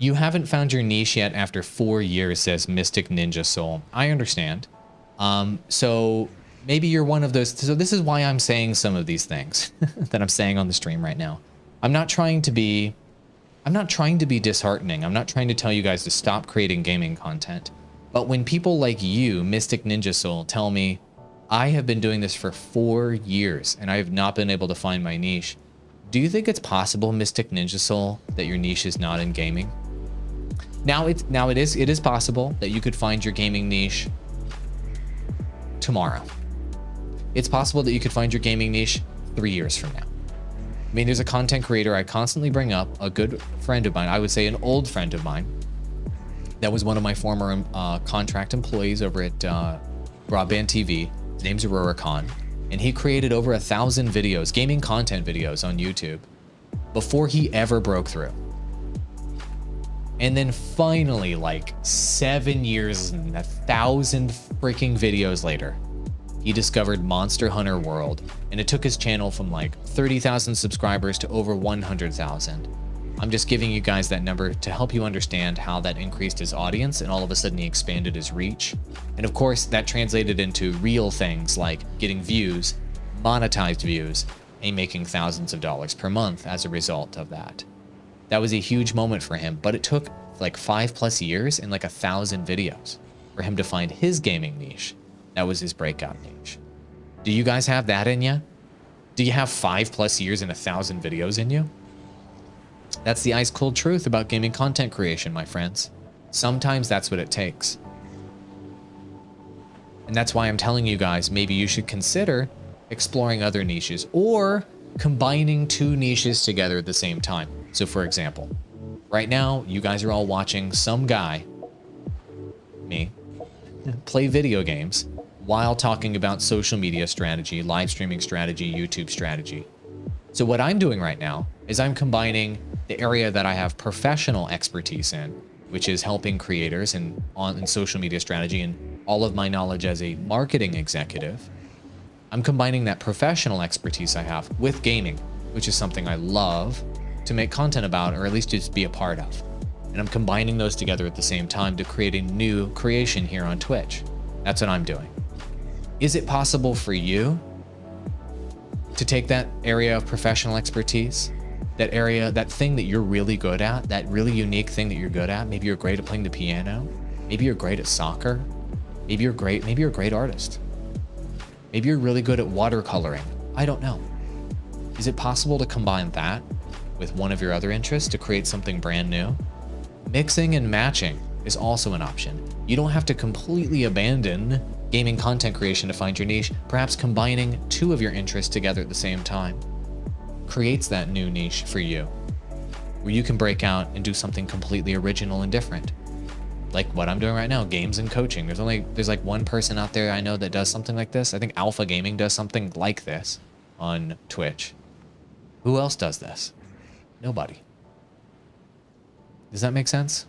You haven't found your niche yet after 4 years, says Mystic Ninja Soul. I understand. So maybe you're one of those. So this is why I'm saying some of these things that I'm saying on the stream right now. I'm not trying to be disheartening. I'm not trying to tell you guys to stop creating gaming content. But when people like you, Mystic Ninja Soul, tell me, I have been doing this for 4 years and I have not been able to find my niche. Do you think it's possible, Mystic Ninja Soul, that your niche is not in gaming? Now it is possible that you could find your gaming niche tomorrow. It's possible that you could find your gaming niche 3 years from now. I mean, there's a content creator I constantly bring up, a good friend of mine, I would say an old friend of mine, that was one of my former contract employees over at Broadband TV. His name's Aurora Khan, and he created over 1,000 videos, gaming content videos on YouTube, before he ever broke through. And then finally, like 7 years and 1,000 freaking videos later, he discovered Monster Hunter World, and it took his channel from like 30,000 subscribers to over 100,000. I'm just giving you guys that number to help you understand how that increased his audience, and all of a sudden he expanded his reach. And of course, that translated into real things like getting views, monetized views, and making thousands of dollars per month as a result of that. That was a huge moment for him, but it took like 5+ years and like 1,000 videos for him to find his gaming niche. That was his breakout niche. Do you guys have that in you? Do you have 5+ years and 1,000 videos in you? That's the ice cold truth about gaming content creation, my friends. Sometimes that's what it takes. And that's why I'm telling you guys, maybe you should consider exploring other niches or combining 2 niches together at the same time. So for example, right now, you guys are all watching some guy, me, play video games while talking about social media strategy, live streaming strategy, YouTube strategy. So what I'm doing right now is I'm combining the area that I have professional expertise in, which is helping creators in social media strategy, and all of my knowledge as a marketing executive. I'm combining that professional expertise I have with gaming, which is something I love to make content about, or at least just be a part of. And I'm combining those together at the same time to create a new creation here on Twitch. That's what I'm doing. Is it possible for you to take that area of professional expertise, that area, that thing that you're really good at, that really unique thing that you're good at? Maybe you're great at playing the piano. Maybe you're great at soccer. Maybe you're a great artist. Maybe you're really good at watercoloring. I don't know. Is it possible to combine that with one of your other interests to create something brand new? Mixing and matching is also an option. You don't have to completely abandon gaming content creation to find your niche. Perhaps combining 2 of your interests together at the same time creates that new niche for you, where you can break out and do something completely original and different. Like what I'm doing right now, games and coaching. There's like one person out there I know that does something like this. I think Alpha Gaming does something like this on Twitch. Who else does this? Nobody. Does that make sense?